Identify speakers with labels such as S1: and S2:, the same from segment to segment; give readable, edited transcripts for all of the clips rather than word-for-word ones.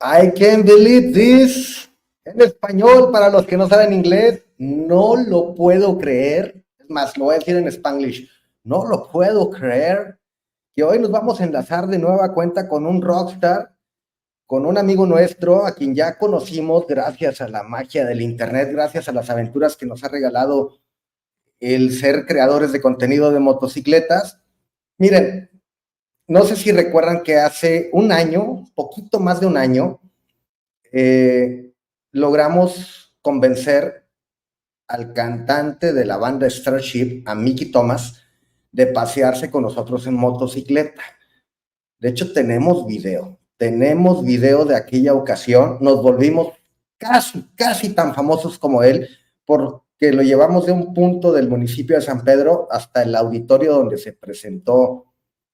S1: I can't believe this. En español, para los que no saben inglés, no lo puedo creer. Es más, lo voy a decir en Spanglish. No lo puedo creer que hoy nos vamos a enlazar de nueva cuenta con un rockstar, con un amigo nuestro, a quien ya conocimos gracias a la magia del internet, gracias a las aventuras que nos ha regalado el ser creadores de contenido de motocicletas. Miren, no sé si recuerdan que hace un año, poquito más de un año, logramos convencer al cantante de la banda Starship, a Mickey Thomas, de pasearse con nosotros en motocicleta. De hecho, tenemos video de aquella ocasión. Nos volvimos casi tan famosos como él, porque lo llevamos de un punto del municipio de San Pedro hasta el auditorio donde se presentó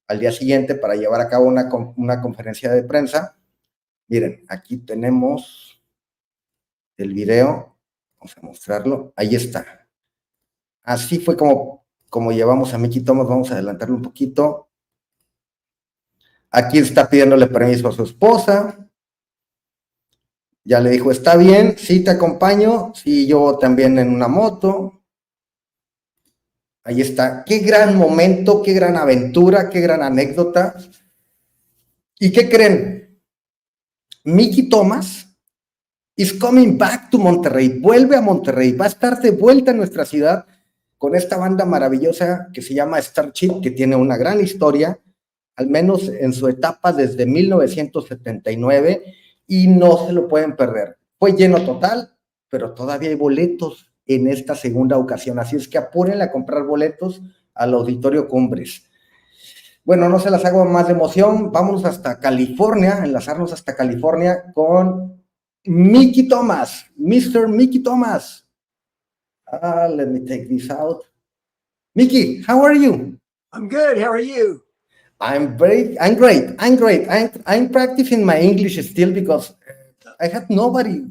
S1: al día siguiente para llevar a cabo una conferencia de prensa. Miren, aquí tenemos el video, vamos a mostrarlo, ahí está. Así fue como llevamos a Mickey Thomas. Vamos a adelantarlo un poquito. Aquí está pidiéndole permiso a su esposa. Ya le dijo, está bien, sí te acompaño, sí, yo también en una moto. Ahí está. Qué gran momento, qué gran aventura, qué gran anécdota. ¿Y qué creen? Mickey Thomas is coming back to Monterrey. Vuelve a Monterrey. Va a estar de vuelta en nuestra ciudad con esta banda maravillosa que se llama Starship, que tiene una gran historia, al menos en su etapa desde 1979, y no se lo pueden perder. Fue lleno total, pero todavía hay boletos en esta segunda ocasión, así es que apúrenle a comprar boletos al Auditorio Cumbres. Bueno, no se las hago más de emoción, vámonos hasta California, enlazarnos hasta California con Mickey Thomas, Mr. Mickey Thomas. Let me take this out. Mickey, how are you?
S2: I'm good. How are you?
S1: I'm great. I'm practicing my English still because I had nobody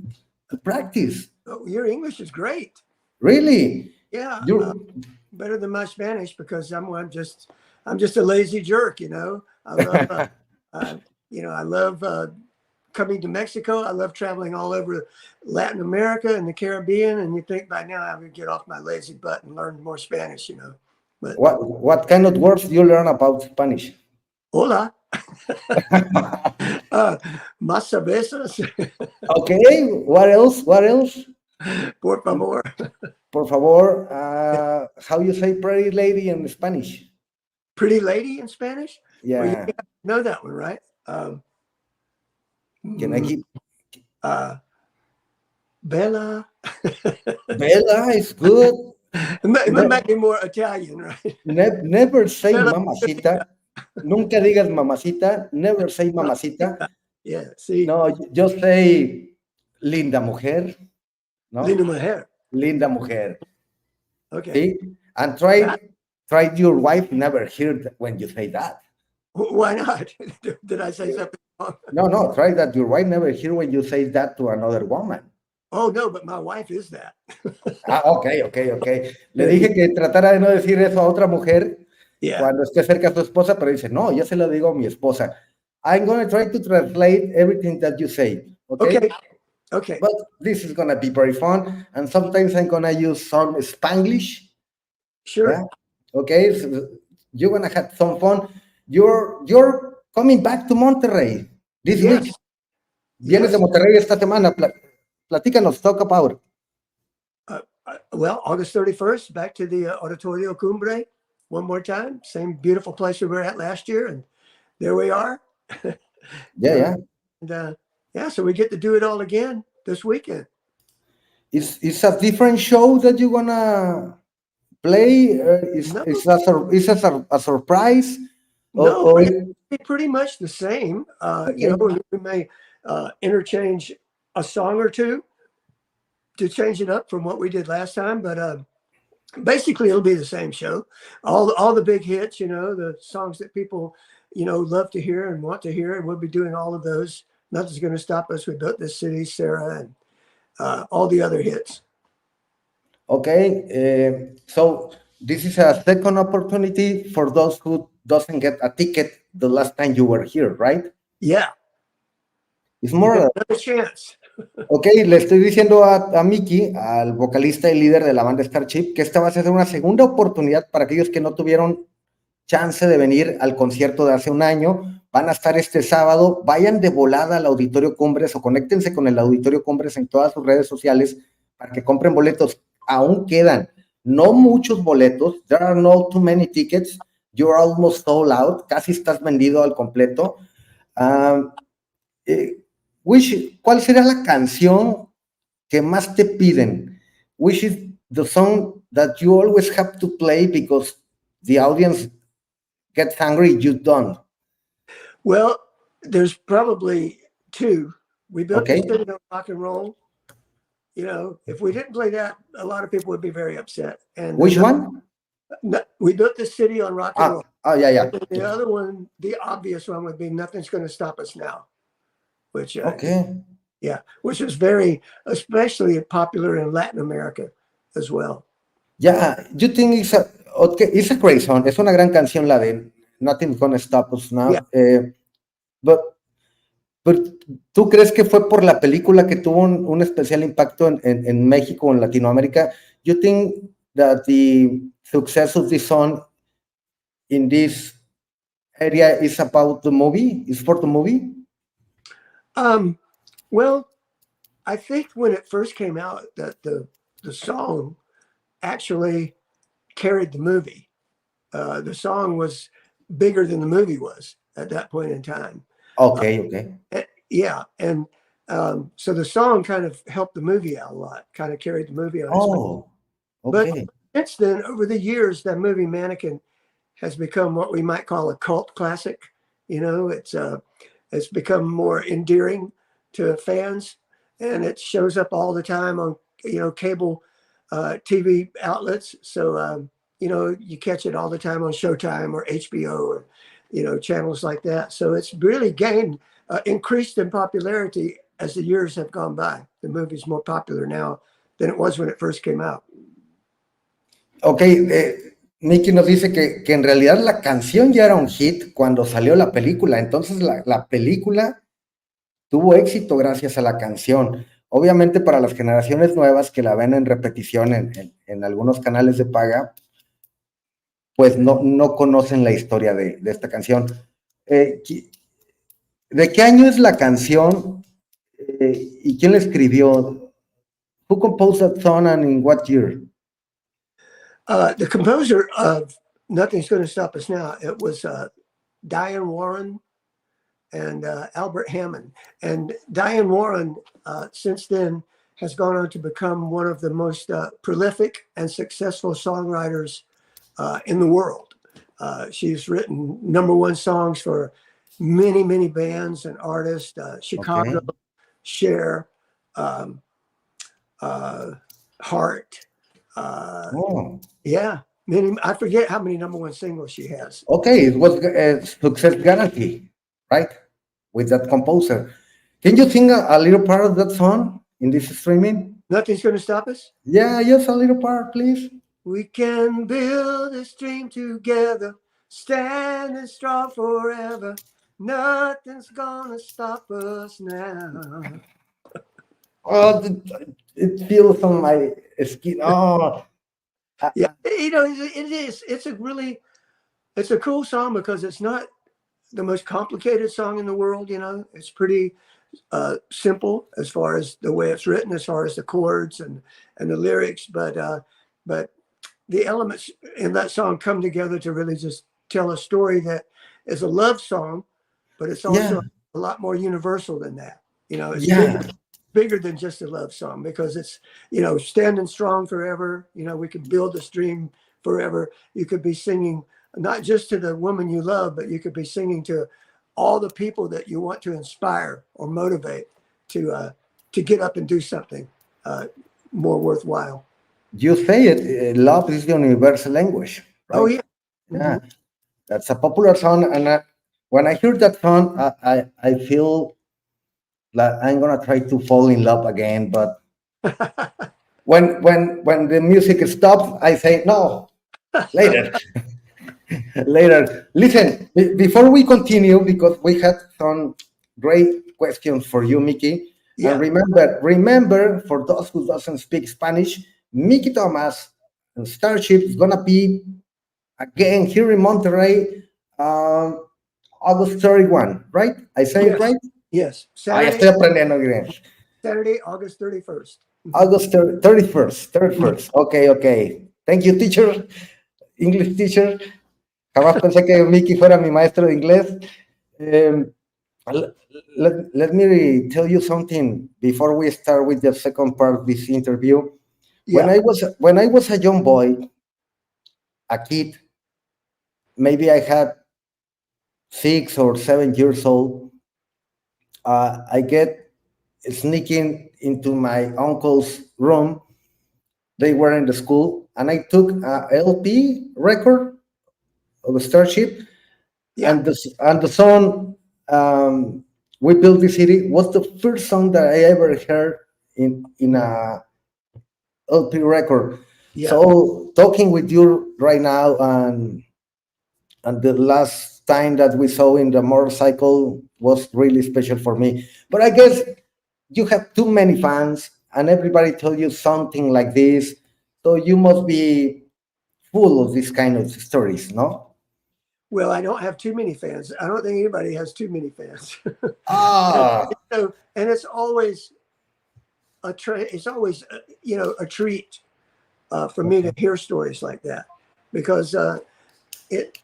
S1: to practice.
S2: Oh, your English is great.
S1: Really?
S2: Yeah, better than my Spanish because I'm just a lazy jerk. You know, I love I love coming to Mexico. I love traveling all over Latin America and the Caribbean. And you think by now I would get off my lazy butt and learn more Spanish. You know, but
S1: what kind of words do you learn about Spanish?
S2: Hola. Más cervezas.
S1: Okay, what else?
S2: Por favor.
S1: Por favor, how you say pretty lady in Spanish?
S2: Pretty lady in Spanish?
S1: Yeah.
S2: Well, you know that one, right?
S1: Can I keep?
S2: Bella.
S1: Bella is good.
S2: It might be more Italian, right?
S1: Never say mamacita. Nunca digas mamacita. Never say mamacita.
S2: Yeah, see.
S1: No, just say linda mujer. No?
S2: Linda mujer.
S1: Linda mujer.
S2: Okay.
S1: See? And try your wife never hear when you say that.
S2: Why not? Did I say something wrong?
S1: No, try that your wife never hear when you say that to another woman.
S2: Oh, no, but my wife is that.
S1: Okay. Le dije que tratara de no decir eso a otra mujer cuando esté cerca a su esposa, pero dice, no, yo se lo digo a mi esposa. I'm going to try to translate everything that you say. Okay. But this is going to be very fun. And sometimes I'm going to use some Spanglish.
S2: Sure.
S1: Yeah? Okay. So you're going to have some fun. You're coming back to Monterrey this week. Vienes de Monterrey esta semana. Platícanos, talk about.
S2: Well, August 31st, back to the Auditorio Cumbre one more time. Same beautiful place we were at last year. And there we are.
S1: Yeah.
S2: And, so we get to do it all again this weekend.
S1: It's a different show that you're gonna play? Is a surprise?
S2: No, it's pretty much the same. You know, we may interchange a song or two to change it up from what we did last time, but basically it'll be the same show. All the big hits, you know, the songs that people, you know, love to hear and want to hear, and we'll be doing all of those. Nothing's going to stop us. We built this city, Sarah, and all the other hits.
S1: Okay, so this is a second opportunity for those who doesn't get a ticket the last time you were here, right?
S2: Yeah.
S1: It's more
S2: another chance.
S1: Ok, le estoy diciendo a Mickey, al vocalista y líder de la banda Starship, que esta va a ser una segunda oportunidad para aquellos que no tuvieron chance de venir al concierto de hace un año. Van a estar este sábado. Vayan de volada al Auditorio Cumbres o conéctense con el Auditorio Cumbres en todas sus redes sociales para que compren boletos. Aún quedan no muchos boletos. There are no too many tickets. You're almost sold out. Casi estás vendido al completo. ¿Cuál será la canción que más te piden? Which is the song that you always have to play because the audience gets angry if you don't?
S2: Well, there's probably two. We built
S1: Okay.
S2: the city on rock and roll. You know, if we didn't play that, a lot of people would be very upset. And
S1: Which one?
S2: We built the city on rock and roll.
S1: Oh, yeah.
S2: And the other one, the obvious one, would be "Nothing's Going to Stop Us Now," which
S1: Okay.
S2: yeah, which is very, especially popular in Latin America as well.
S1: Yeah, you think it's a great song. Es una gran canción la de Nothing's Gonna Stop Us Now.
S2: Yeah.
S1: But ¿tú crees que fue por la película que tuvo un especial impacto en México o en Latinoamérica? You think that the success of this song in this area is about the movie? Is for the movie?
S2: Well, I think when it first came out, that the song actually carried the movie. The song was bigger than the movie was at that point in time.
S1: Okay.
S2: Yeah, and so the song kind of helped the movie out a lot, kind of carried the movie on.
S1: Oh, okay.
S2: But since then, over the years, that movie Mannequin has become what we might call a cult classic. You know, it's become more endearing to fans, and it shows up all the time on cable TV outlets. So you catch it all the time on Showtime or HBO or channels like that. So it's really gained increased in popularity as the years have gone by. The movie's more popular now than it was when it first came out.
S1: Ok, Nicky nos dice que en realidad la canción ya era un hit cuando salió la película, entonces la película tuvo éxito gracias a la canción. Obviamente para las generaciones nuevas que la ven en repetición en algunos canales de paga, pues no conocen la historia de esta canción. ¿De qué año es la canción y quién la escribió? Who composed that song and in what year?
S2: The composer of Nothing's Going to Stop Us Now, it was Diane Warren and Albert Hammond. And Diane Warren, since then, has gone on to become one of the most prolific and successful songwriters in the world. She's written #1 songs for many, many bands and artists, Chicago, okay. Cher, Heart. Yeah, I forget how many #1 singles she has.
S1: Okay, it was a success guarantee, right? With that composer. Can you sing a little part of that song in this streaming?
S2: Nothing's Going to Stop Us?
S1: Yeah, just a little part, please.
S2: We can build this dream together, standing strong forever. Nothing's gonna stop us now.
S1: Oh, it feels on my skin. Oh,
S2: yeah, it is. It's a cool song because it's not the most complicated song in the world. It's pretty simple as far as the way it's written, as far as the chords and the lyrics. But the elements in that song come together to really just tell a story that is a love song, but it's also a lot more universal than that. It's bigger than just a love song because it's, standing strong forever. We could build this dream forever. You could be singing not just to the woman you love, but you could be singing to all the people that you want to inspire or motivate to get up and do something more worthwhile.
S1: You say it, love is the universal language. Right?
S2: Oh, yeah.
S1: Yeah, that's a popular song. And when I hear that song, I feel that I'm going to try to fall in love again. But when the music stops, I say, no, later. Later. Listen, before we continue, because we had some great questions for you, Mickey.
S2: Yeah.
S1: And remember, for those who doesn't speak Spanish, Mickey Thomas and Starship is gonna be again here in Monterrey, August 31, right? I say it
S2: Yes.
S1: right?
S2: Yes.
S1: Ah, ya
S2: Saturday,
S1: estoy aprendiendo bien.
S2: Saturday, August 31st.
S1: August 31st. Okay. Thank you, teacher. English teacher. Jamás pensé que Mickey fuera mi maestro de inglés. Um, let me tell you something before we start with the second part of this interview.
S2: Yeah.
S1: When I was a young boy, a kid, maybe I had 6 or 7 years old. I get sneaking into my uncle's room. They were in the school, and I took a LP record of Starship,
S2: Yeah.
S1: and the song "We Built the City" was the first song that I ever heard in a LP record.
S2: Yeah.
S1: So talking with you right now, and the last time that we saw in the motorcycle was really special for me. But I guess you have too many fans, and everybody tell you something like this, so you must be full of this kind of stories, no?
S2: Well, I don't have too many fans. I don't think anybody has too many fans.
S1: Ah,
S2: and it's always it's always a treat for me to hear stories like that, because it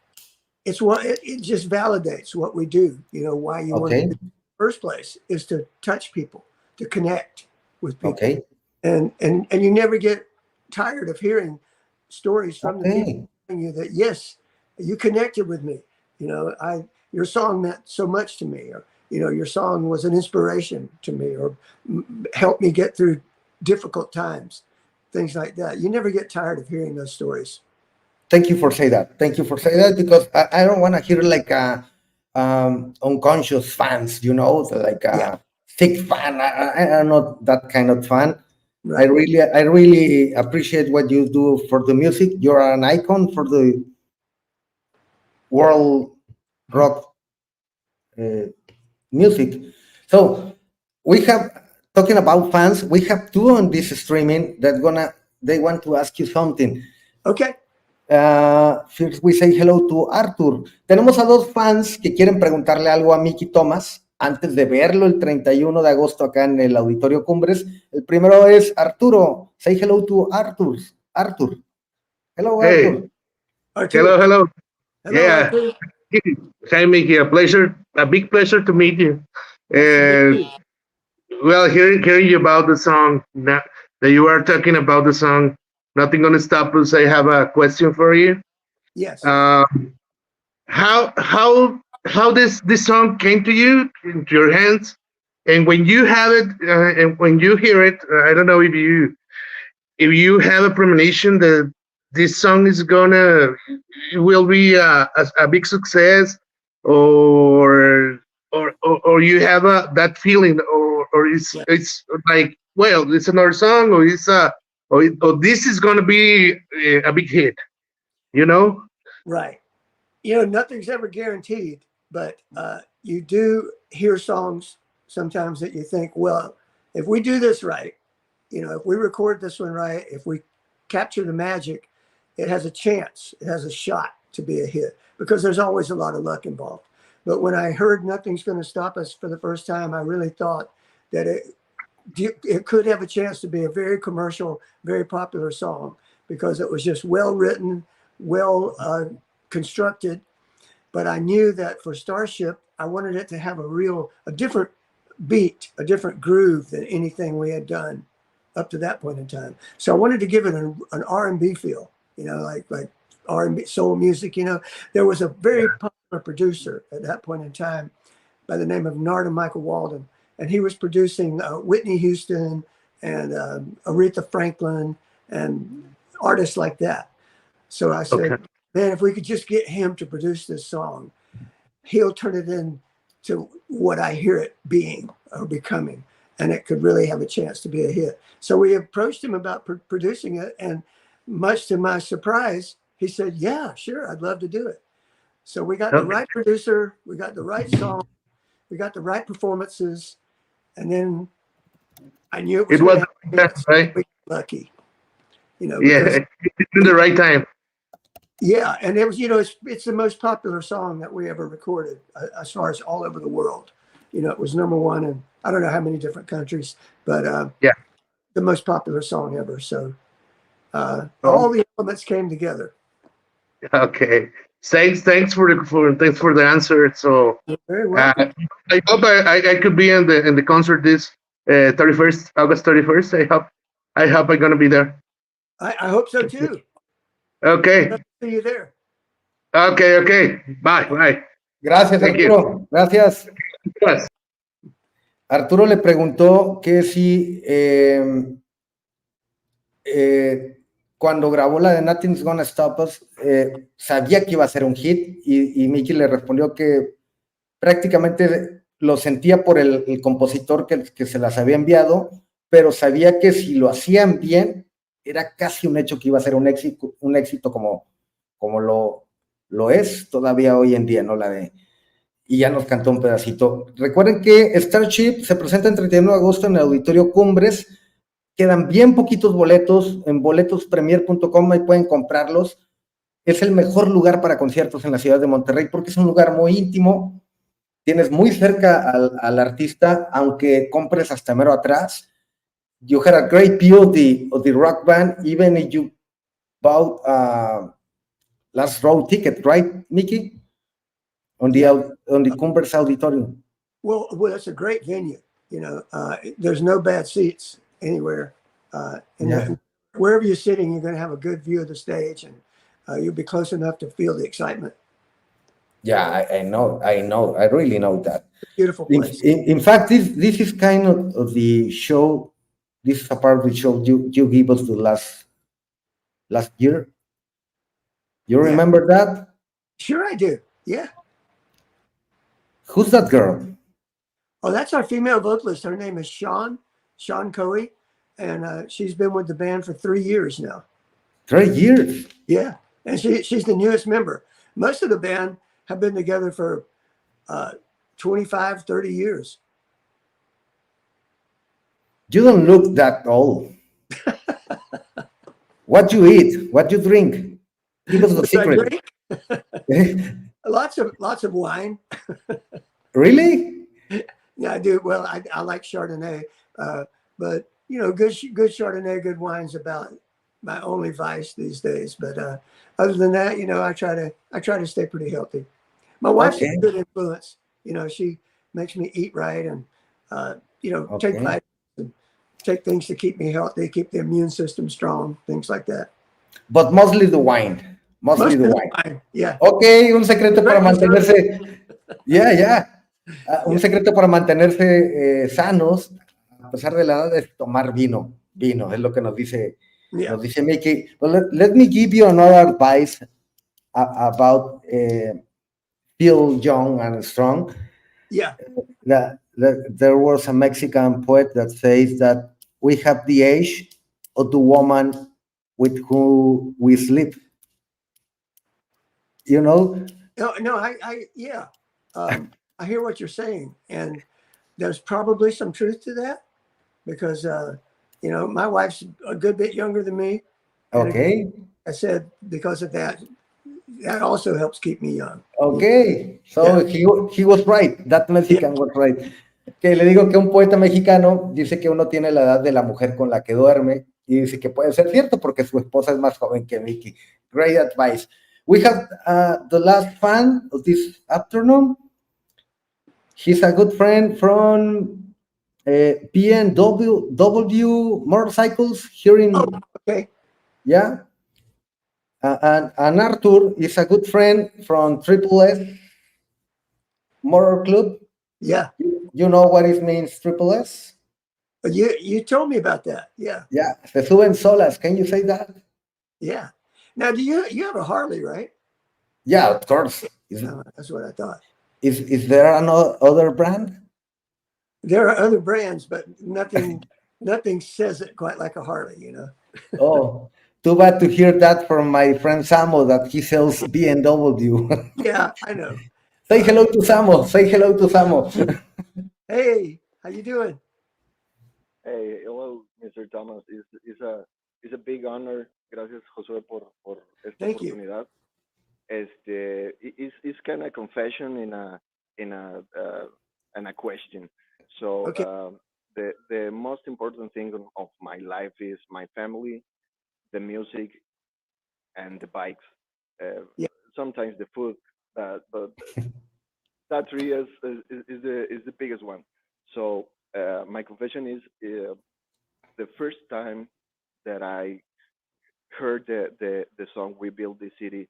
S2: it just validates what we do. Why you want to do
S1: okay,
S2: it in the first place is to touch people, to connect with people,
S1: okay,
S2: and you never get tired of hearing stories from the people
S1: okay.
S2: telling you that, yes, you connected with me. Your song meant so much to me, or your song was an inspiration to me, or helped me get through difficult times, things like that. You never get tired of hearing those stories.
S1: Thank you for saying that. Thank you for saying that, because I don't want to hear like a unconscious fans, like
S2: Yeah,
S1: a thick fan. I'm not that kind of fan.
S2: right.
S1: I really appreciate what you do for the music. You're an icon for the world rock uh, music. So we have, talking about fans, we have two on this streaming that they want to ask you something.
S2: Okay.
S1: First we say hello to Arthur. Tenemos a dos fans que quieren preguntarle algo a Mickey Thomas antes de verlo el 31 de agosto acá en el Auditorio Cumbres. El primero es Arturo. Say hello to Arthur. Arthur. Hello,
S3: Hey,
S1: Arthur.
S2: Arturo.
S3: hello.
S2: Hello,
S3: Yeah,
S2: Arturo.
S3: hi, Mickey. A big pleasure to meet you.
S2: Nice to meet
S3: And
S2: you.
S3: well, hearing you about the song, that you are talking about the song, Nothing Gonna Stop Us. I have a question for you.
S2: Yes.
S3: Uh, how this song came to you into your hands, and when you have it, and when you hear it, I don't know if you have a premonition that this song is gonna will be a big success, or or you have that feeling, or
S2: Yeah.
S3: it's like, well, it's another song, or or this is gonna be a big hit, you know?
S2: Right. Nothing's ever guaranteed, but you do hear songs sometimes that you think, well, if we do this right, if we record this one right, if we capture the magic, it has a chance, it has a shot to be a hit, because there's always a lot of luck involved. But when I heard Nothing's Gonna Stop Us for the first time, I really thought that it could have a chance to be a very commercial, very popular song, because it was just well written, well constructed. But I knew that for Starship, I wanted it to have a different beat, a different groove than anything we had done up to that point in time. So I wanted to give it an R&B feel, like R&B soul music. There was a very popular producer at that point in time by the name of Narda Michael Walden, and he was producing Whitney Houston and Aretha Franklin and artists like that. So I said,
S3: Okay.
S2: man, if we could just get him to produce this song, he'll turn it into what I hear it being or becoming, and it could really have a chance to be a hit. So we approached him about producing it, and much to my surprise, he said, yeah, sure, I'd love to do it. So we got the
S3: Okay.
S2: right producer, we got the right song, we got the right performances, and then I knew it was
S3: It was
S2: gonna happen,
S3: right.
S2: we got lucky,
S3: Yeah,
S2: because
S3: it's in the right time.
S2: yeah, and it was, it's the most popular song that we ever recorded, as far as all over the world. It was number one in I don't know how many different countries, but
S3: Yeah.
S2: the most popular song ever. So
S3: Oh,
S2: all the elements came together.
S3: okay. Thanks for the answer. So
S2: You're very welcome.
S3: I hope I could be in the concert this 31st August 31st. I hope I'm gonna be there.
S2: I hope so too.
S3: Okay.
S2: See you there.
S3: Okay. Bye.
S1: Gracias,
S3: Thank you.
S1: Arturo. Gracias.
S3: Yes.
S1: Arturo le preguntó que si cuando grabó la de Nothing's Gonna Stop Us, sabía que iba a ser un hit, y Mickey le respondió que prácticamente lo sentía por el compositor que se las había enviado, pero sabía que si lo hacían bien, era casi un hecho que iba a ser un éxito como lo es todavía hoy en día, ¿no? Y ya nos cantó un pedacito. Recuerden que Starship se presenta el 31 de agosto en el Auditorio Cumbres. Quedan bien poquitos boletos en boletospremier.com, ahí pueden comprarlos. Es el mejor lugar para conciertos en la ciudad de Monterrey porque es un lugar muy íntimo. Tienes muy cerca al artista, aunque compres hasta mero atrás. You had a great view of the rock band, even if you bought last row ticket, right, Mickey? On the Cumbres Auditorium.
S2: Well, it's a great venue. There's no bad seats anywhere. Wherever you're sitting, you're going to have a good view of the stage, and you'll be close enough to feel the excitement.
S1: Yeah, I know. I really know that.
S2: Beautiful place.
S1: In fact, this is kind of the show. This is a part of the show you gave us the last year. You remember that?
S2: Sure, I do. Yeah.
S1: Who's that girl?
S2: Oh, that's our female vocalist. Her name is Sean Coey, and she's been with the band for 3 years now.
S1: 3 years?
S2: Yeah, and she's the newest member. Most of the band have been together for 25, 30 years.
S1: You don't look that old. What you eat? What you drink? Give us the secret.
S2: Lots of wine.
S1: Really?
S2: Yeah, I do. Well, I like Chardonnay, but good Chardonnay, good wine's about my only vice these days. But other than that, I try to stay pretty healthy. My wife's a good influence. She makes me eat right and take vitamins and take things to keep me healthy, keep the immune system strong, things like that.
S1: But mostly the wine. Mostly the wine.
S2: Yeah.
S1: Okay, un secreto para mantenerse. Un secreto para mantenerse sanos, a pesar de la edad, es tomar vino. Vino, es lo que nos dice Mickey. Well, let me give you another advice about feel young and strong.
S2: Yeah.
S1: There was a Mexican poet that says that we have the age of the woman with whom we sleep.
S2: No, yeah. I hear what you're saying, and there's probably some truth to that because, my wife's a good bit younger than me.
S1: Okay.
S2: I said because of that also helps keep me young.
S1: Okay, so he was right. That Mexican was right. Que le digo que un poeta mexicano dice que uno tiene la edad de la mujer con la que duerme, y dice que puede ser cierto porque su esposa es más joven que Mickey. Great advice. We have the last fan of this afternoon. He's a good friend from BMW motorcycles here in.
S2: Oh, okay.
S1: Yeah. And Arthur is a good friend from Triple S Motor Club.
S2: Yeah.
S1: You know what it means, Triple S?
S2: You told me about that. Yeah.
S1: Yeah. Se suben solas. Can you say that?
S2: Yeah. Now, do you have a Harley, right?
S1: Yeah, of course.
S2: That's what I thought.
S1: Is there another brand?
S2: There are other brands, but nothing says it quite like a Harley,
S1: Oh, too bad to hear that from my friend Samo that he sells BMW.
S2: Yeah, I know.
S1: Say hello to Samo. Say hello to Samo.
S2: Hey, how you doing?
S4: Hey, hello, Mr. Thomas. It's a big honor. Gracias, Josué, por esta
S2: Thank you.
S4: oportunidad. It's kind of confession in a question. So
S2: Okay.
S4: the most important thing of my life is my family, the music, and the bikes.
S2: Yeah.
S4: Sometimes the food, but that three is the biggest one. So my confession is the first time that I heard the song "We Build the City"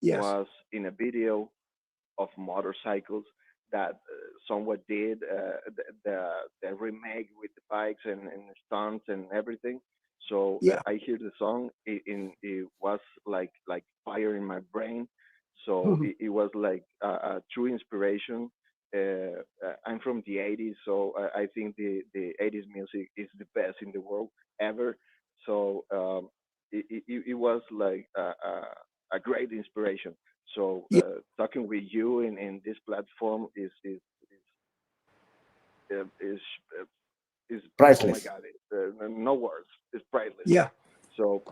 S2: Yes.
S4: was in a video of motorcycles that someone did the remake with the bikes and stunts and everything. So
S2: Yeah.
S4: I hear the song. It was like fire in my brain. So it was like a true inspiration. I'm from the '80s, so I think the '80s music is the best in the world ever. So it was like a great inspiration. So
S2: Yeah.
S4: talking with you in this platform is is oh my
S1: Priceless.
S4: god, no words. It's priceless.
S2: Yeah.
S4: So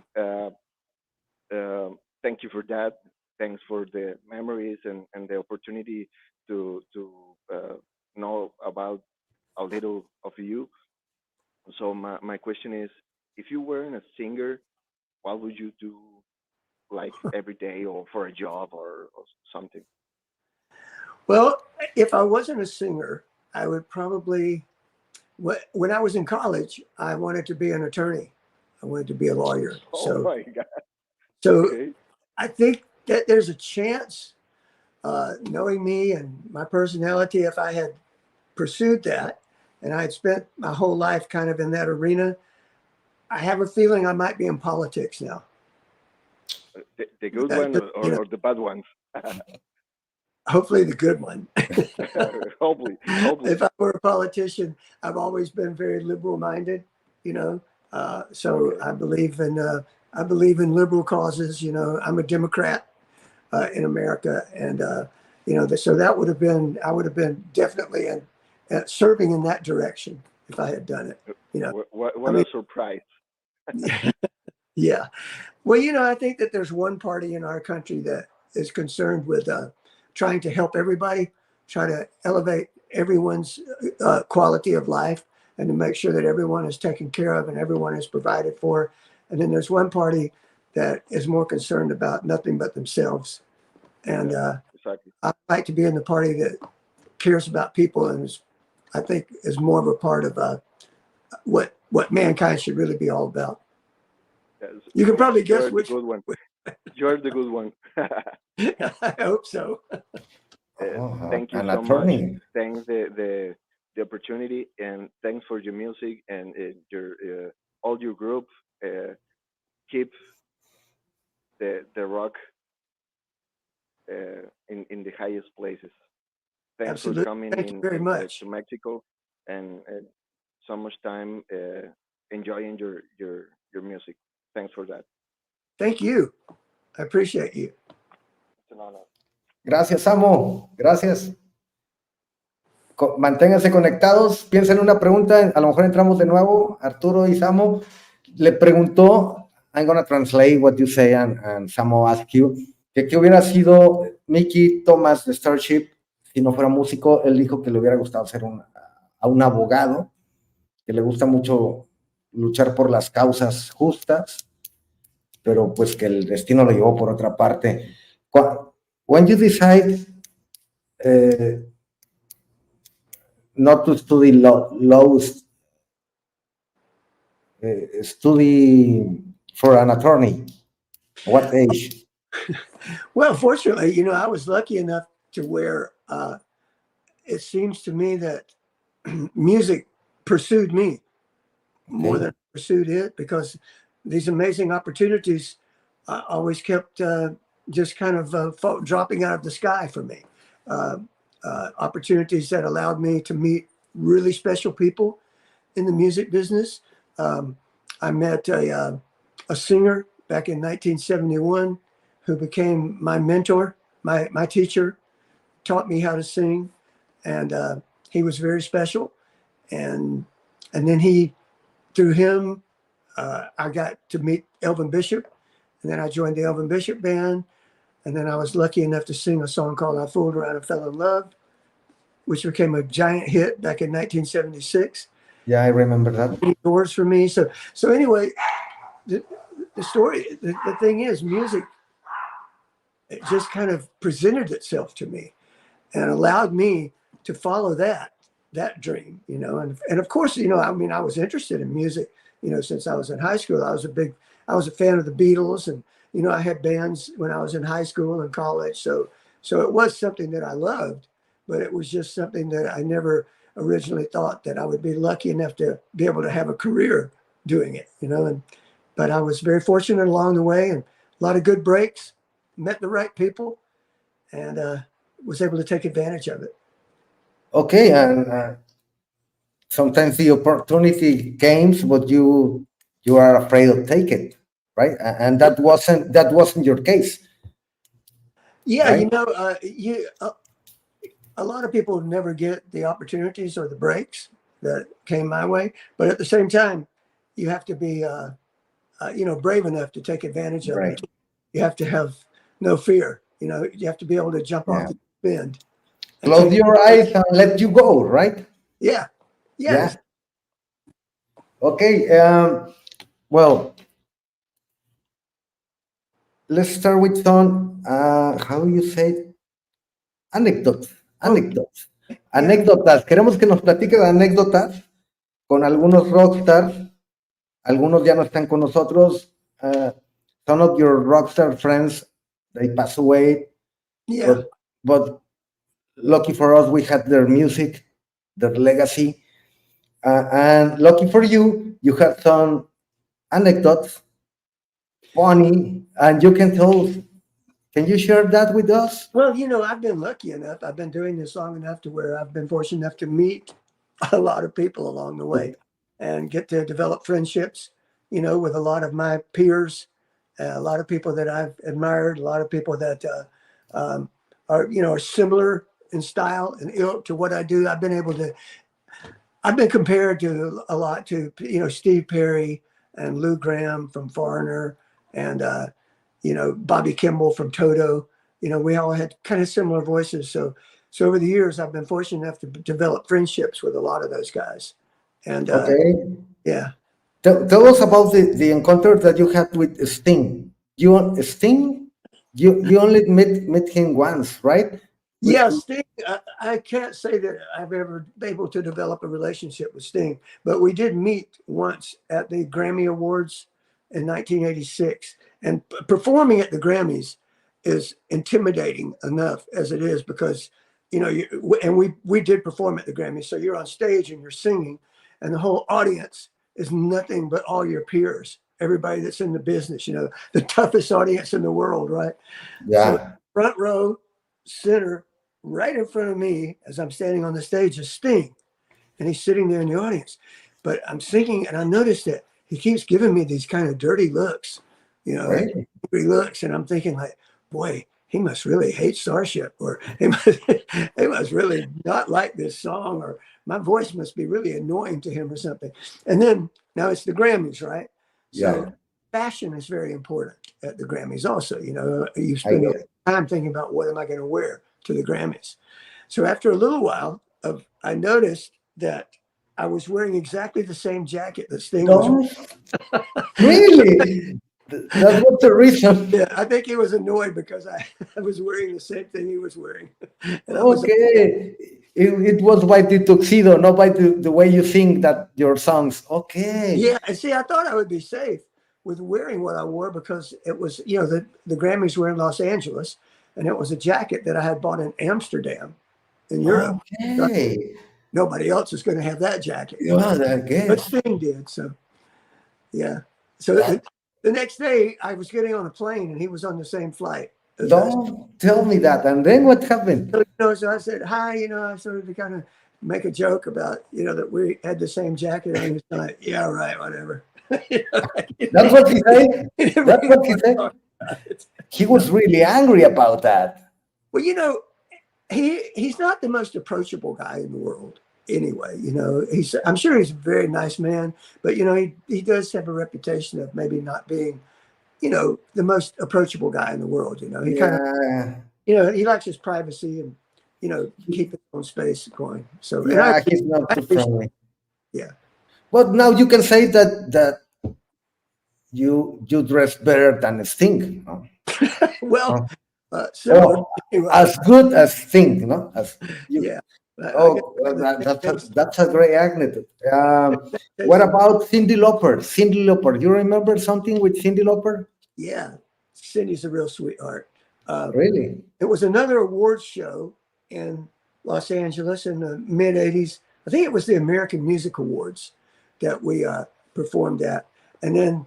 S4: thank you for that. Thanks for the memories and the opportunity to know about a little of you. So my question is, if you weren't a singer, what would you do like every day or for a job or something?
S2: Well, if I wasn't a singer, I would probably, when I was in college, I wanted to be an attorney. I wanted to be a lawyer.
S4: Oh my god.
S2: So
S4: Okay.
S2: I think that there's a chance, knowing me and my personality, if I had pursued that and I had spent my whole life kind of in that arena, I have a feeling I might be in politics now.
S4: The good one
S2: You know,
S4: or the bad ones?
S2: hopefully the good one.
S4: Hopefully, hopefully.
S2: If I were a politician, I've always been very liberal minded, you know. So
S4: Okay.
S2: I believe in liberal causes. You know, I'm a Democrat in America, and so that would have been I would have been definitely serving in that direction if I had done it. You know, I
S4: What
S2: mean,
S4: a surprise.
S2: yeah. Well, you know, I think that there's one party in our country that is concerned with trying to help everybody, try to elevate everyone's quality of life, and to make sure that everyone is taken care of and everyone is provided for. And then there's one party that is more concerned about nothing but themselves. And
S4: Yeah, exactly.
S2: I'd like to be in the party that cares about people and I think, is more of a part of what mankind should really be all about.
S4: Yes,
S2: You can probably guess
S4: you're the
S2: which.
S4: good one. You're the good one.
S2: I hope so.
S4: Thank you
S1: An
S4: so much.
S1: attorney.
S4: Thanks the opportunity and thanks for your music and your all your group. Keep the rock in the highest places. Thanks for
S2: Absolutely.
S4: coming
S2: Thank you very much.
S4: to Mexico and so much time enjoying your music. Thanks for that.
S2: Thank you. I appreciate you.
S4: It's an honor.
S1: Gracias, Samo. Gracias. Manténganse conectados. Piensen en una pregunta. A lo mejor entramos de nuevo. Arturo y Samo le preguntó, I'm going to translate what you say and Samo asked you, que qué hubiera sido Mickey Thomas de Starship si no fuera músico. Él dijo que le hubiera gustado ser a un abogado, que le gusta mucho luchar por las causas justas, pero pues que el destino lo llevó por otra parte. When you decide not to study law, study for an attorney, what age?
S2: Well, fortunately, you know, I was lucky enough to where it seems to me that music pursued me more than I pursued it, because these amazing opportunities always kept just kind of dropping out of the sky for me. Uh, Opportunities that allowed me to meet really special people in the music business. I met a singer back in 1971 who became my mentor, my teacher, taught me how to sing, and he was very special. And then through him, I got to meet Elvin Bishop, and then I joined the Elvin Bishop band, and then I was lucky enough to sing a song called "I Fooled Around and Fell in Love," which became a giant hit back in 1976.
S1: Yeah, I remember that.
S2: Doors for me. So anyway, the story, the thing is, music, it just kind of presented itself to me and allowed me to follow that dream, you know. And of course, you know, I mean, I was interested in music, you know, since I was in high school. I was a fan of the Beatles, and, you know, I had bands when I was in high school and college. So it was something that I loved, but it was just something that I never originally thought that I would be lucky enough to be able to have a career doing it, you know. But I was very fortunate along the way, and a lot of good breaks, met the right people, and was able to take advantage of it.
S1: Okay, and sometimes the opportunity comes, but you are afraid to take it, right? And that wasn't your case.
S2: Yeah,
S1: right?
S2: you know, a lot of people never get the opportunities or the breaks that came my way, but at the same time, you have to be, you know, brave enough to take advantage of
S1: Right.
S2: it. You have to have no fear. You know, you have to be able to jump off the bend.
S1: Close your eyes and let you go, right?
S2: Yeah.
S1: Yeah.
S2: Yes.
S1: Okay. Well, let's start with some, how do you say? Anecdotes. Anécdotas. Anécdotas. Queremos que nos platiques anécdotas con algunos rockstars. Algunos ya no están con nosotros. Some of your rockstar friends, they pass away.
S2: Yeah.
S1: But lucky for us, we had their music, their legacy. And lucky for you, you had some anecdotes, funny, and you can tell. Can you share that with us?
S2: Well, you know, I've been lucky enough. I've been doing this long enough to where I've been fortunate enough to meet a lot of people along the way and get to develop friendships, you know, with a lot of my peers, a lot of people that I've admired, a lot of people that are, you know, are similar in style and ilk to what I do. I've been compared to a lot to, you know, Steve Perry and Lou Gramm from Foreigner, and, you know, Bobby Kimball from Toto. You know, we all had kind of similar voices. So over the years, I've been fortunate enough to develop friendships with a lot of those guys. And
S1: Okay.
S2: yeah.
S1: Tell us about the encounter that you had with Sting. Sting? You only met him once, right?
S2: Yeah, Sting, I can't say that I've ever been able to develop a relationship with Sting, but we did meet once at the Grammy Awards in 1986. And performing at the Grammys is intimidating enough as it is, because, you know, and we did perform at the Grammys. So you're on stage and you're singing, and the whole audience is nothing but all your peers, everybody that's in the business, you know, the toughest audience in the world, right?
S1: Yeah.
S2: So front row, center, right in front of me as I'm standing on the stage is Sting, and he's sitting there in the audience. But I'm singing, and I noticed that he keeps giving me these kind of dirty looks, you know,
S1: Right.
S2: dirty looks, and I'm thinking, like, boy, he must really hate Starship, or he must really not like this song, or my voice must be really annoying to him or something. And then now it's the Grammys, right? So fashion is very important at the Grammys also. You know, you spend a lot of time thinking about what am I going to wear to the Grammys. So after a little while, I noticed that I was wearing exactly the same jacket that Sting was wearing.
S1: Really? That was the reason.
S2: Yeah, I think he was annoyed because I was wearing the same thing he was wearing. And
S1: Okay. It was by the tuxedo, not by the way you sing that your songs. Okay.
S2: Yeah, and see, I thought I would be safe with wearing what I wore, because it was, you know, the Grammys were in Los Angeles, and it was a jacket that I had bought in Amsterdam in Europe.
S1: Okay.
S2: Nobody else is going to have that jacket.
S1: Yeah, I guess.
S2: But Sting did. So, yeah. So the next day I was getting on a plane, and he was on the same flight.
S1: Don't tell me that. And then what happened?
S2: So, you know, so I said, hi, you know, I started to kind of make a joke about, you know, that we had the same jacket. And he was like, yeah, right, whatever.
S1: That's what he said. That's what he said. He was really angry about that.
S2: Well, you know, He's not the most approachable guy in the world anyway. You know, I'm sure he's a very nice man, but you know, he does have a reputation of maybe not being, you know, the most approachable guy in the world. You know, he kind of,
S1: Yeah,
S2: you know, he likes his privacy and, you know, keep his own space going. So, and
S1: yeah, he's not
S2: I
S1: too
S2: appreciate,
S1: friendly.
S2: yeah.
S1: But now you can say that you dress better than Sting. No?
S2: Well,
S1: Oh,
S2: similar.
S1: oh,
S2: Anyway,
S1: as good as Sting, no? As you.
S2: yeah. I guess
S1: Oh,
S2: we have the same taste.
S1: that's a great anecdote. What
S2: Taste in-
S1: about Cyndi Lauper? Cyndi Lauper, you remember something with Cyndi Lauper?
S2: Yeah, Cindy's a real sweetheart.
S1: Really?
S2: It was another awards show in Los Angeles in the mid 80s. I think it was the American Music Awards that we performed at. And then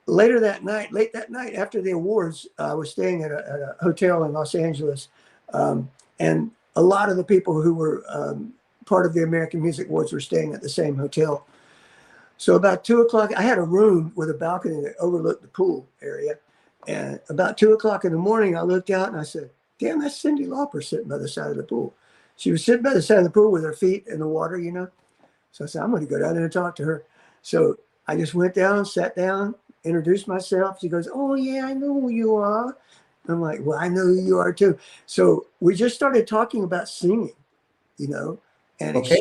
S2: late that night after the awards, I was staying at a hotel in Los Angeles. And a lot of the people who were part of the American Music Awards were staying at the same hotel. So about 2 o'clock, I had a room with a balcony that overlooked the pool area. And about 2 o'clock in the morning, I looked out and I said, damn, that's Cyndi Lauper sitting by the side of the pool. She was sitting by the side of the pool with her feet in the water, you know. So I said, I'm going to go down there and talk to her. So I just went down, sat down, introduced myself. She goes, oh, yeah, I know who you are. I'm like, well, I know who you are too. So we just started talking about singing, you know, and
S1: Okay.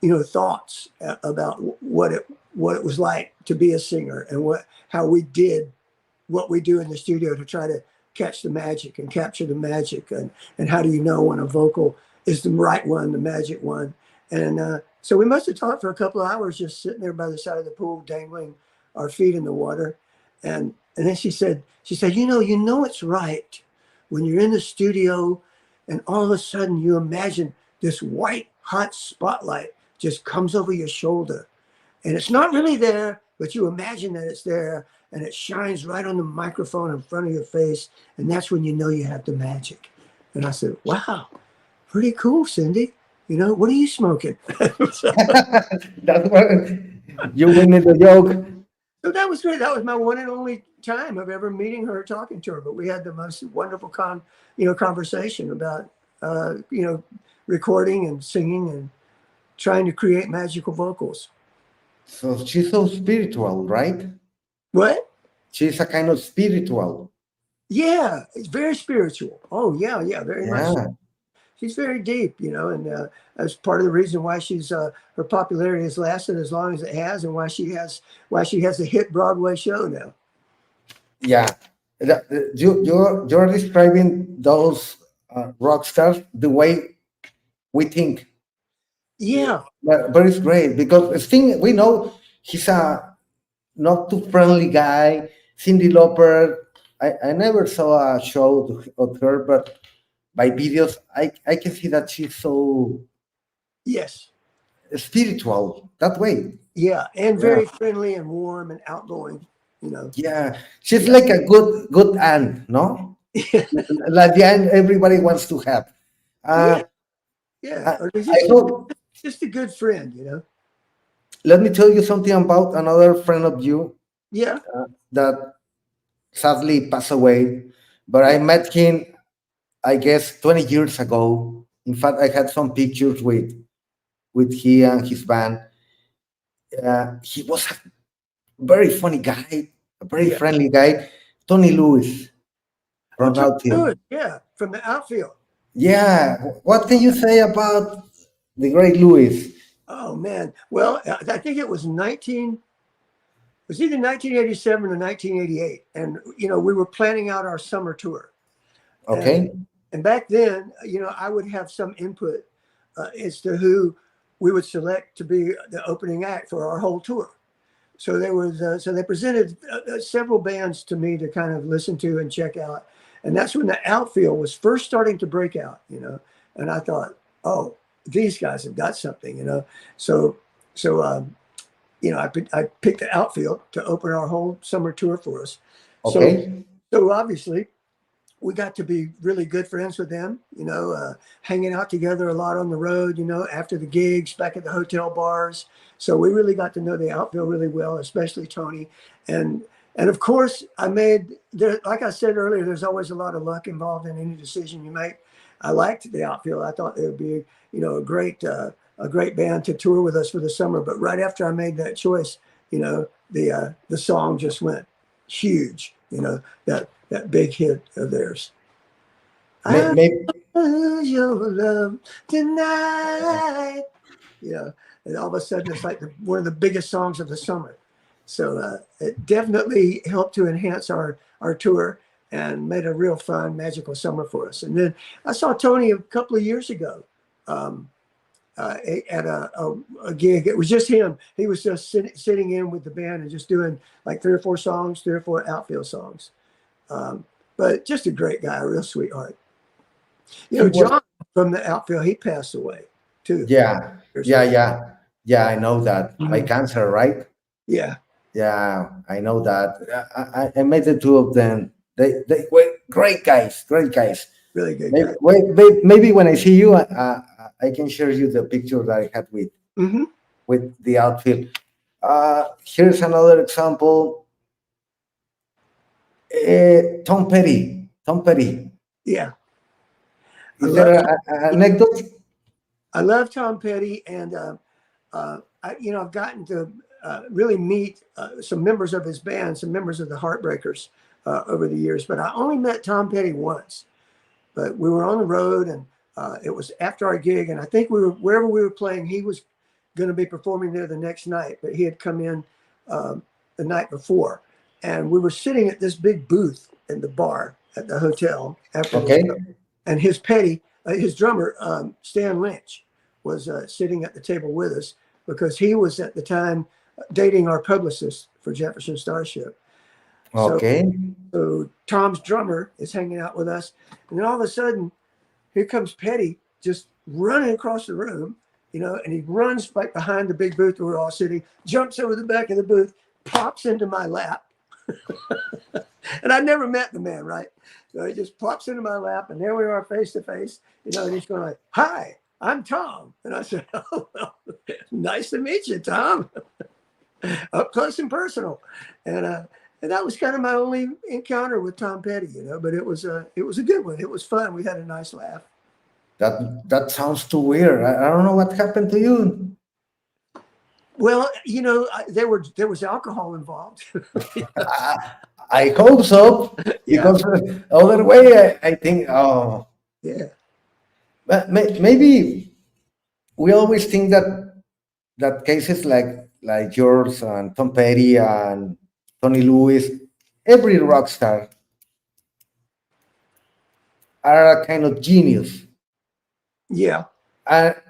S2: you know, thoughts about what it was like to be a singer and how we did what we do in the studio to try to catch the magic and capture the magic, and how do you know when a vocal is the right one, the magic one. And so we must have talked for a couple of hours just sitting there by the side of the pool, dangling our feet in the water. And then she said, you know it's right when you're in the studio and all of a sudden you imagine this white hot spotlight just comes over your shoulder. And it's not really there, but you imagine that it's there, and it shines right on the microphone in front of your face. And that's when you know you have the magic. And I said, wow, pretty cool, Cyndi. You know, what are you smoking? So
S1: That's what you win the joke.
S2: that was great. That was my one and only time of ever meeting her, talking to her. But we had the most wonderful conversation about, recording and singing and trying to create magical vocals.
S1: So she's so spiritual, right?
S2: What?
S1: She's a kind of spiritual.
S2: Yeah, it's very spiritual. Oh, yeah, very much.
S1: Yeah.
S2: So. She's very deep, you know, and that's part of the reason why she's her popularity has lasted as long as it has, and why she has a hit Broadway show now.
S1: Yeah. You're describing those rock stars the way we think.
S2: Yeah.
S1: But it's great because the thing we know he's a not too friendly guy. Cyndi Lauper, I never saw a show of her, but by videos, I can see that she's so
S2: Yes.
S1: spiritual that way.
S2: Yeah, and very friendly and warm and outgoing. You know.
S1: Yeah, she's like a good aunt, no? Like the aunt everybody wants to have.
S2: Yeah. Or
S1: I hope.
S2: just a good friend, you know.
S1: Let me tell you something about another friend of you
S2: Yeah.
S1: that sadly passed away, but I met him, I guess, 20 years ago. In fact, I had some pictures with he and his band. He was a very funny guy, a very friendly guy. Tony Lewis from Outfield.
S2: Yeah, from the Outfield.
S1: Yeah, what can you say about the great Lewis?
S2: Oh man, well, I think it was either 1987 or 1988, and you know we were planning out our summer tour.
S1: Okay.
S2: And back then, you know, I would have some input as to who we would select to be the opening act for our whole tour. So they presented several bands to me to kind of listen to and check out. And that's when the Outfield was first starting to break out, you know. And I thought, oh, these guys have got something, you know. So you know, I picked the Outfield to open our whole summer tour for us.
S1: Okay.
S2: So obviously, we got to be really good friends with them, you know, hanging out together a lot on the road, you know, after the gigs, back at the hotel bars. So we really got to know the Outfield really well, especially Tony. And of course, like I said earlier, there's always a lot of luck involved in any decision you make. I liked the Outfield. I thought it would be, a great band to tour with us for the summer. But right after I made that choice, the song just went huge. That big hit of theirs.
S1: Maybe,
S2: Your love tonight. And all of a sudden it's like one of the biggest songs of the summer. So it definitely helped to enhance our tour and made a real fun, magical summer for us. And then I saw Tony a couple of years ago at a gig. It was just him. He was just sitting in with the band and just doing like 3 or 4 songs, 3 or 4 Outfield songs. But just a great guy, a real sweetheart. John from the Outfield, he passed away too.
S1: yeah, I know that. By cancer, right?
S2: Yeah.
S1: Yeah, I know that. I met the 2 of them. They were great guys.
S2: Really good
S1: Maybe,
S2: guy.
S1: maybe when I see you, I can share you the picture that I had with the Outfield. Here's another example. Tom Petty.
S2: Yeah.
S1: Is there an anecdote?
S2: I love Tom Petty, and I've gotten to really meet some members of his band, some members of the Heartbreakers over the years. But I only met Tom Petty once. But we were on the road, and it was after our gig, and I think wherever we were playing, he was going to be performing there the next night, but he had come in the night before, and we were sitting at this big booth in the bar at the hotel after the show, and his drummer Stan Lynch was sitting at the table with us because he was at the time dating our publicist for Jefferson Starship. So Tom's drummer is hanging out with us, and then all of a sudden, here comes Petty just running across the room, and he runs right behind the big booth where we're all sitting, jumps over the back of the booth, pops into my lap. And I never met the man, right? So he just pops into my lap, and there we are face to face, and he's going like, "Hi, I'm Tom." And I said, "Oh, well, nice to meet you, Tom." Up close and personal. And that was kind of my only encounter with Tom Petty, but it was a good one. It was fun. We had a nice laugh.
S1: That sounds too weird. I don't know what happened to you.
S2: Well, there was alcohol involved.
S1: I hope so, because other way, I think,
S2: yeah.
S1: But maybe we always think that cases like yours and Tom Petty and Tony Lewis, every rock star are a kind of genius.
S2: Yeah.
S1: And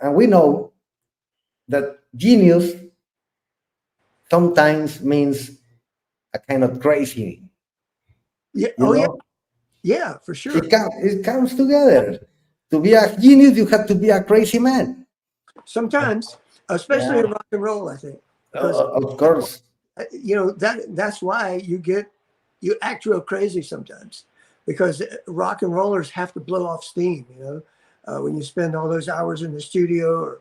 S1: we know that genius sometimes means a kind of crazy.
S2: Yeah. Yeah, for sure.
S1: It comes together. To be a genius, you have to be a crazy man.
S2: Sometimes, especially in rock and roll, I think.
S1: Of course.
S2: That's why you act real crazy sometimes, because rock and rollers have to blow off steam. When you spend all those hours in the studio or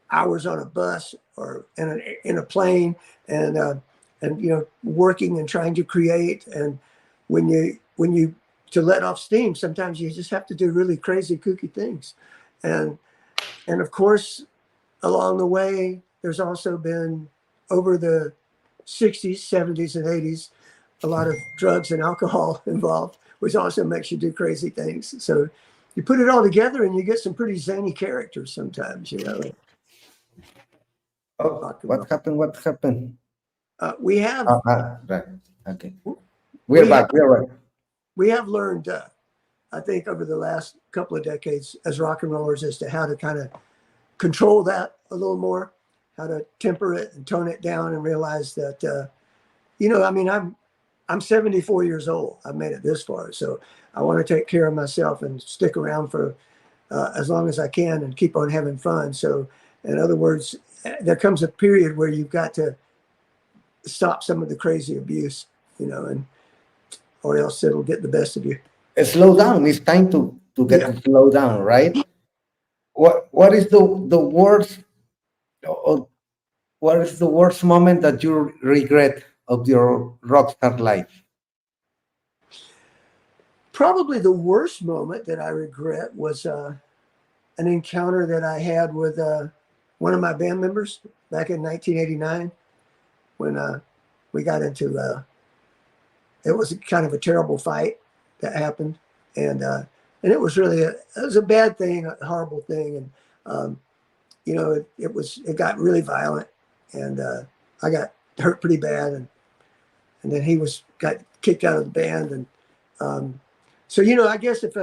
S2: hours on a bus or in a plane and working and trying to create, and when you to let off steam, sometimes you just have to do really crazy, kooky things, and of course, along the way, there's also been over the 60s, 70s, and 80s, a lot of drugs and alcohol involved, which also makes you do crazy things. So you put it all together and you get some pretty zany characters sometimes,
S1: Oh, what happened?
S2: We have
S1: right. Okay. We're back.
S2: We have learned, I think, over the last couple of decades as rock and rollers as to how to kind of control that a little more, how to temper it and tone it down, and realize that, I'm 74 years old. I've made it this far. So I want to take care of myself and stick around for as long as I can and keep on having fun. So in other words, there comes a period where you've got to stop some of the crazy abuse, or else it'll get the best of you.
S1: Slow down. It's time to get to slow down, right? What is the worst? What is the worst moment that you regret of your rockstar life?
S2: Probably the worst moment that I regret was an encounter that I had with one of my band members back in 1989 when we got into it was kind of a terrible fight that happened, and it was really it was a bad thing, a horrible thing, and you know it got really violent, and I got hurt pretty bad, and then he got kicked out of the band, and so you know I guess if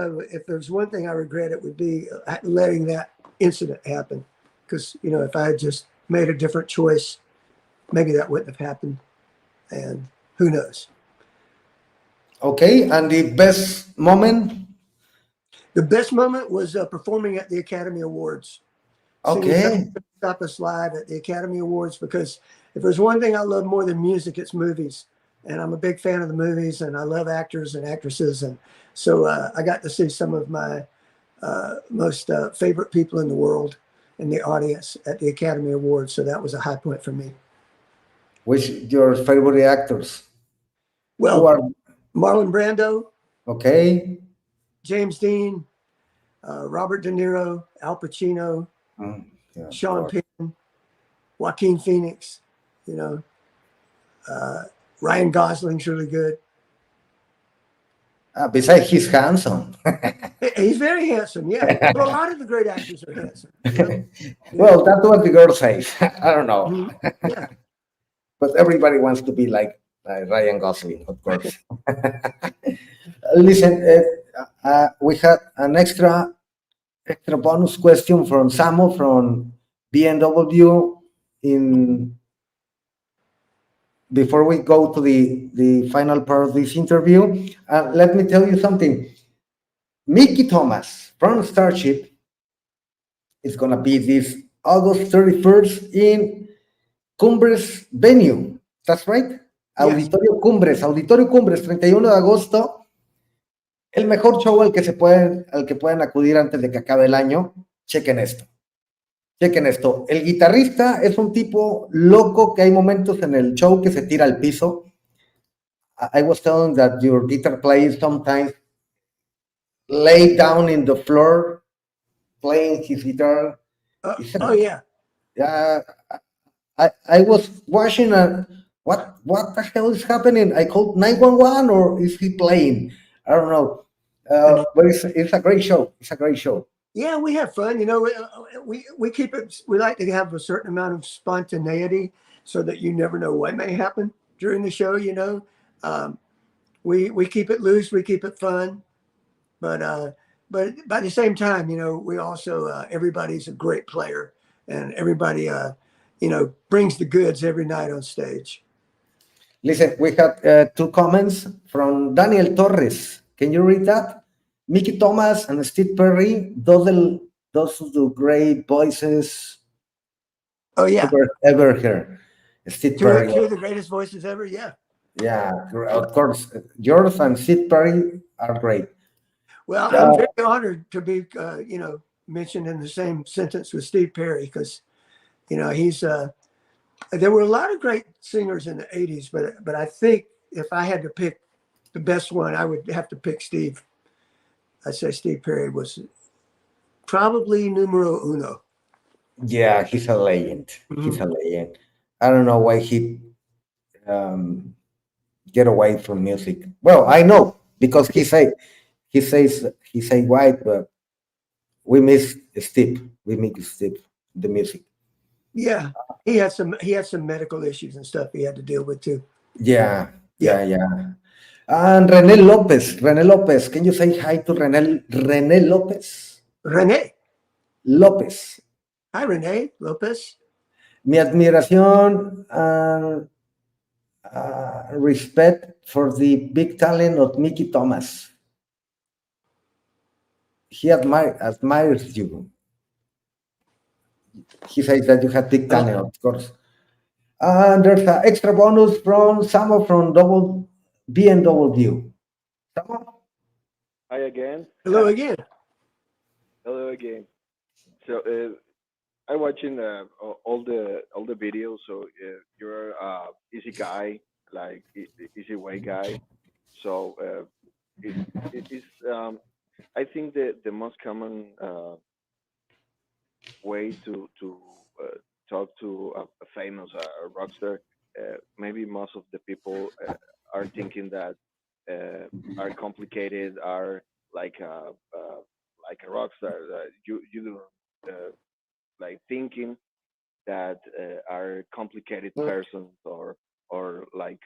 S2: there's one thing I regret, it would be letting that incident happen, because you know if I had just made a different choice, maybe that wouldn't have happened, and who knows.
S1: Okay, and the best moment?
S2: The best moment was performing at the Academy Awards. Singing
S1: Okay.
S2: Stop Us Live at the Academy Awards, because if there's one thing I love more than music, it's movies. And I'm a big fan of the movies, and I love actors and actresses. And so I got to see some of my most favorite people in the world in the audience at the Academy Awards. So that was a high point for me.
S1: Which your favorite actors? Who
S2: Well,
S1: are
S2: Marlon Brando,
S1: okay?
S2: James Dean, Robert De Niro, Al Pacino,
S1: Yeah,
S2: Sean Penn, Joaquin Phoenix, you know, Ryan Gosling's really good.
S1: Besides, he's handsome.
S2: He's very handsome, yeah. Well, a lot of the great actors are handsome. You know?
S1: Well, that's what the girl says. I don't know.
S2: Yeah.
S1: But everybody wants to be like Ryan Gosling, of course. Listen, we had an extra bonus question from Samo from BMW in before we go to the final part of this interview. Let me tell you something. Mickey Thomas from Starship is going to be this August 31st in Cumbres venue. That's right.
S2: Yes.
S1: Auditorio Cumbres, 31 de agosto. El mejor show al que pueden acudir antes de que acabe el año. Chequen esto. Chequen esto. El guitarrista es un tipo loco que hay momentos en el show que se tira al piso. I was telling that your guitar player sometimes lay down in the floor playing his guitar.
S2: Oh yeah.
S1: I was watching what the hell is happening? I called 911 or is he playing? I don't know. But it's a great show. It's a great show.
S2: Yeah, we have fun. You know, we keep it. We like to have a certain amount of spontaneity so that you never know what may happen during the show. You know, we keep it loose. We keep it fun, but by the same time, you know, we also everybody's a great player, and everybody you know brings the goods every night on stage.
S1: Listen, we had two comments from Daniel Torres. Can you read that? Mickey Thomas and Steve Perry, those the great voices.
S2: Oh yeah,
S1: ever heard. Steve Perry.
S2: Two of the greatest voices ever. Yeah.
S1: Yeah, of course. Yours and Steve Perry are great.
S2: Well, I'm very honored to be, you know, mentioned in the same sentence with Steve Perry because, you know, he's. There were a lot of great singers in the '80s, but I think if I had to pick the best one, I would have to pick Steve. I'd say Steve Perry was probably numero uno.
S1: Yeah, he's a legend. He's a legend. I don't know why he get away from music. Well, I know because he say white, but we miss Steve. We miss Steve the music.
S2: Yeah, he had some medical issues and stuff he had to deal with too.
S1: Yeah. And René Lopez, can you say hi to René Lopez?
S2: René
S1: Lopez.
S2: Hi, René Lopez.
S1: Mi admiración and respect for the big talent of Mickey Thomas. He admires you. He says that you have big talent, of course. And there's an extra bonus from Samo from BMW. Samo?
S4: Hi again.
S2: Hello again.
S4: Hello again. So I'm watching all the videos. So you're easy guy, like easy way guy. So it is. I think the most common way to talk to a famous rock star. Maybe most of the people are thinking that are complicated, are like like a rock star. You like thinking that are complicated persons or like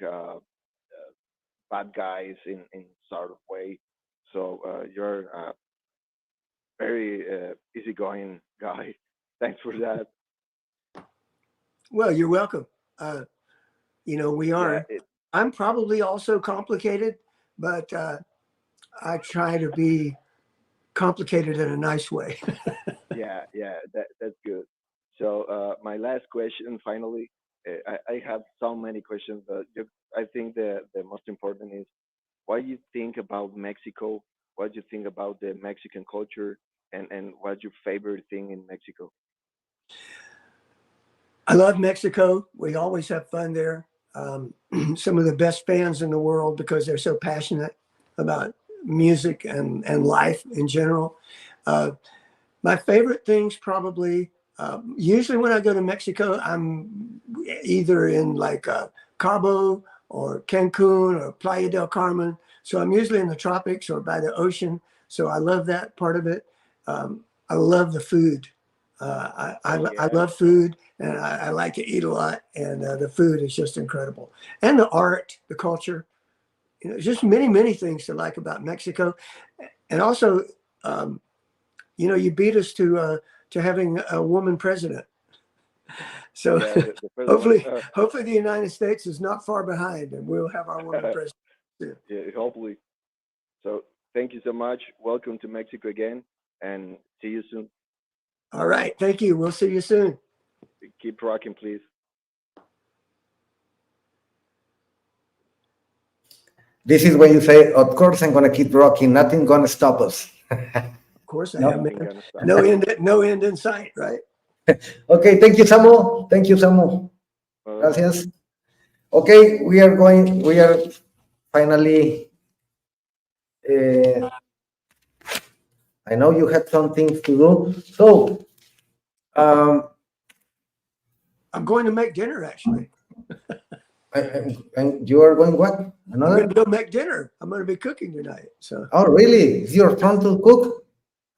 S4: bad guys in sort of way. So you're a very easygoing guy. Thanks for that.
S2: Well, you're welcome. We are.
S4: Yeah,
S2: I'm probably also complicated, but I try to be complicated in a nice way.
S4: yeah, that's good. So my last question, finally, I have so many questions, but I think the most important is what you think about Mexico, what you think about the Mexican culture, and what's your favorite thing in Mexico?
S2: I love Mexico. We always have fun there. Some of the best fans in the world because they're so passionate about music and life in general. My favorite things probably, usually when I go to Mexico, I'm either in like Cabo or Cancun or Playa del Carmen. So I'm usually in the tropics or by the ocean. So I love that part of it. I love the food. I
S4: Yeah,
S2: love food and I like to eat a lot. And the food is just incredible. And the art, the culture, just many, many things to like about Mexico. And also, you beat us to having a woman president. So
S4: yeah, the president.
S2: hopefully the United States is not far behind, and we'll have our woman president too.
S4: Yeah, hopefully. So thank you so much. Welcome to Mexico again, and see you soon.
S2: All right, thank you. We'll see you soon.
S4: Keep rocking, please.
S1: This is when you say, of course, I'm going to keep rocking. Nothing going to stop us.
S2: Of course I
S1: No.
S2: am,
S4: Nothing
S2: man.
S4: gonna stop.
S2: No end in sight, right?
S1: Okay, thank you, Samu. Thank you, Samu. Gracias. Okay, we are finally, I know you had some things to do. So,
S2: I'm going to make dinner, actually.
S1: and you are going what?
S2: I'm
S1: Another?
S2: going to go make dinner. I'm going to be cooking tonight. So
S1: Oh, really? Is your turn to cook?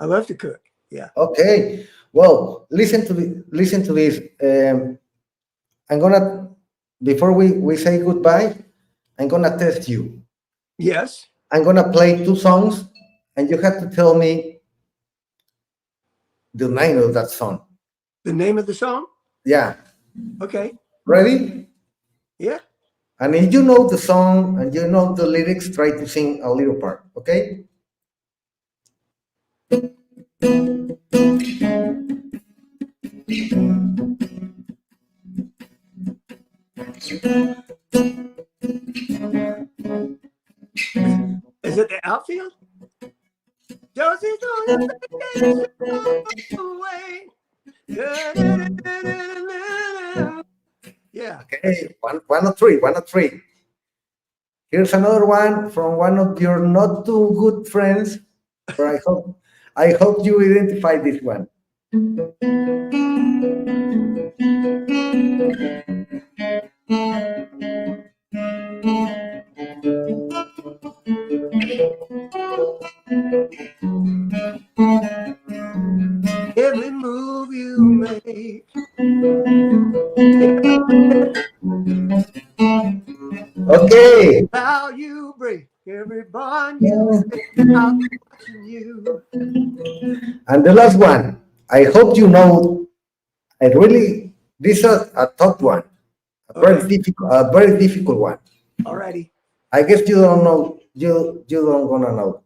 S2: I love to cook. Yeah.
S1: Okay. Well, listen to this. I'm gonna before we say goodbye, I'm gonna test you.
S2: Yes.
S1: I'm gonna play two songs, and you have to tell me the name of that song.
S2: The name of the song?
S1: Yeah.
S2: Okay.
S1: Ready?
S2: Yeah.
S1: And if you know the song and you know the lyrics, try to sing a little part. Okay?
S2: Is it the Outfield? Josie's on vacation away. Yeah.
S1: Okay. One or three. One or three. Here's another one from one of your not too good friends, but I hope you identify this one.
S2: Every move you make.
S1: Okay.
S2: How you break every bond you make. I'm watching you.
S1: And the last one. I hope you know. This is a tough one,
S2: Okay.
S1: a very difficult one.
S2: Alrighty.
S1: I guess you don't know. You don't gonna know.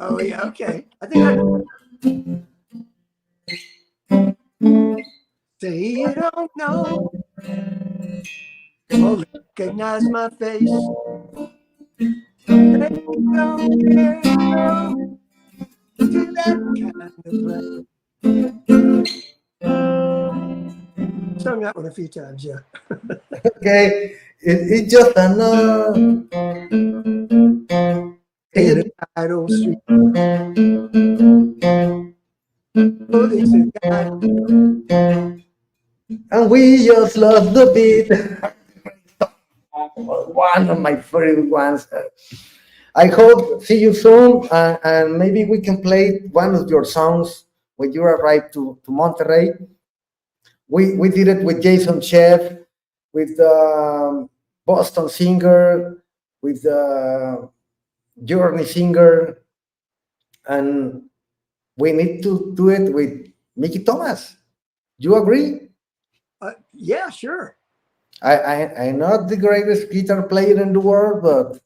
S2: Oh yeah. Okay. I think I say you don't know. Or recognize my face. They don't care. No, to that kind of play. sung that one a few times, yeah.
S1: Okay, it's just another.
S2: In a idle street. Oh, this is God.
S1: And we just lost the beat. One of my favorite ones. I hope see you soon, and maybe we can play one of your songs when you arrive to Monterrey. We did it with Jason Chef, with Boston singer, with Journey singer, and we need to do it with Mickey Thomas. You agree?
S2: Yeah, sure.
S1: I'm not the greatest guitar player in the world, but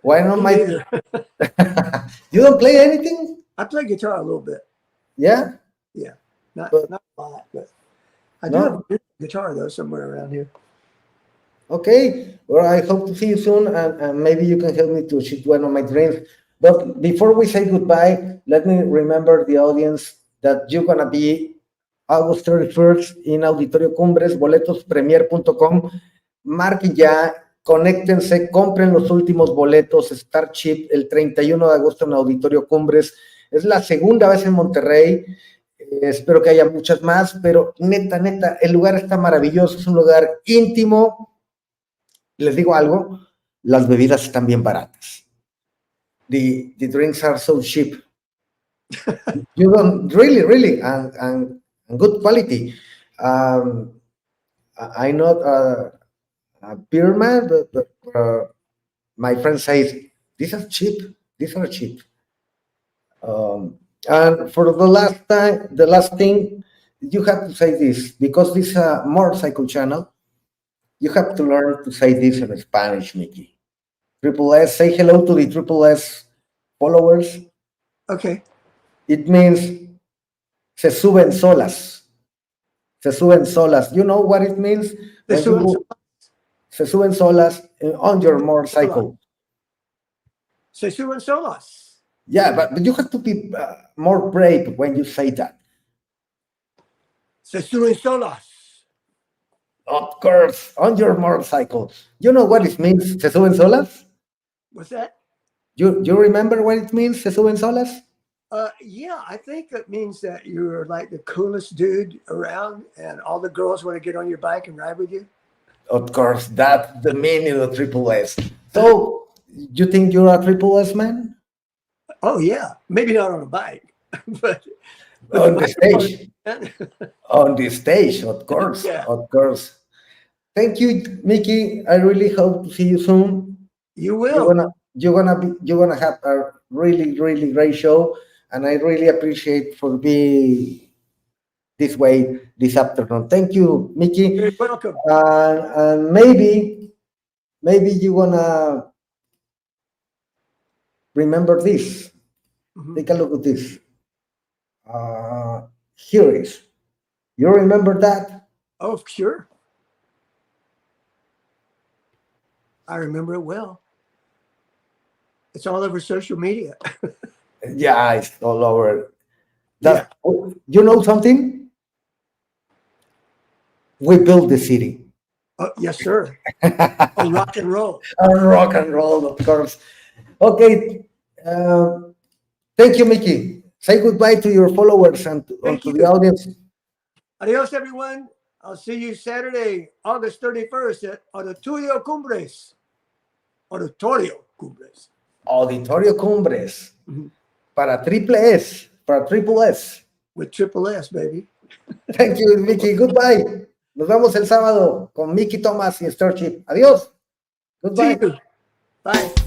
S1: why not
S2: Me
S1: my?
S2: neither.
S1: You don't play anything?
S2: I play guitar a little bit.
S1: Yeah.
S2: Yeah, not
S1: But-
S2: a lot, but I do
S1: No.
S2: have a guitar though somewhere around here.
S1: Okay. Well, I hope to see you soon, and maybe you can help me to achieve one of my dreams. But before we say goodbye, let me remember the audience that you're gonna be August 31st in Auditorio Cumbres, boletospremier.com. Marquen ya, conéctense, compren los últimos boletos, Star Chip, el 31 de agosto en Auditorio Cumbres. Es la segunda vez en Monterrey. Espero que haya muchas más, pero neta, el lugar está maravilloso, es un lugar íntimo. Les digo algo, las bebidas están bien baratas. The drinks are so cheap. You don't really, and good quality. I'm not a beer man, but my friend says these are cheap. These are cheap. And for the last thing, you have to say this because this is a motorcycle channel. You have to learn to say this in Spanish, Mickey. Triple S, say hello to the Triple S followers.
S2: Okay.
S1: It means se suben solas. Se suben solas. You know what it means? When se suben solas on your motorcycle.
S2: Se suben solas.
S1: Yeah, but you have to be more brave when you say that.
S2: Se suben solas.
S1: Of course, on your motorcycle. You know what it means, se suben solas?
S2: What's that?
S1: You remember what it means, se suben solas?
S2: Yeah, I think it means that you're like the coolest dude around and all the girls want to get on your bike and ride with you.
S1: Of course, that's the meaning of Triple S. So, you think you're a Triple S man?
S2: Oh, yeah. Maybe not on a bike, but
S1: On the stage.
S2: stage.
S1: On the stage, of course.
S2: Yeah.
S1: Of course. Thank you, Mickey. I really hope to see you soon.
S2: You will.
S1: You're gonna have a really great show, and I really appreciate for being this way this afternoon. Thank you, Mickey.
S2: You're welcome.
S1: And maybe you wanna remember this.
S2: Mhm.
S1: Take a look at this. Here it is. You remember that?
S2: Oh, sure. I remember it well. It's all over social media.
S1: Yeah, it's all over. You know something? We built the city.
S2: Oh, yes, sir. Oh, rock and roll.
S1: Rock and roll, of course. Okay. Thank you, Mickey. Say goodbye to your followers and
S2: Thank
S1: to
S2: you.
S1: the audience.
S2: Adios, everyone. I'll see you Saturday, August 31st at Auditorio Cumbres. Auditorio Cumbres.
S1: Auditorio Cumbres.
S2: Mhm.
S1: Para Triple S.
S2: With Triple S, baby.
S1: Thank you, Mickey. Goodbye. Nos vemos el sábado con Mickey Thomas y Starship. Adiós.
S2: See
S1: Goodbye.
S2: you. Bye.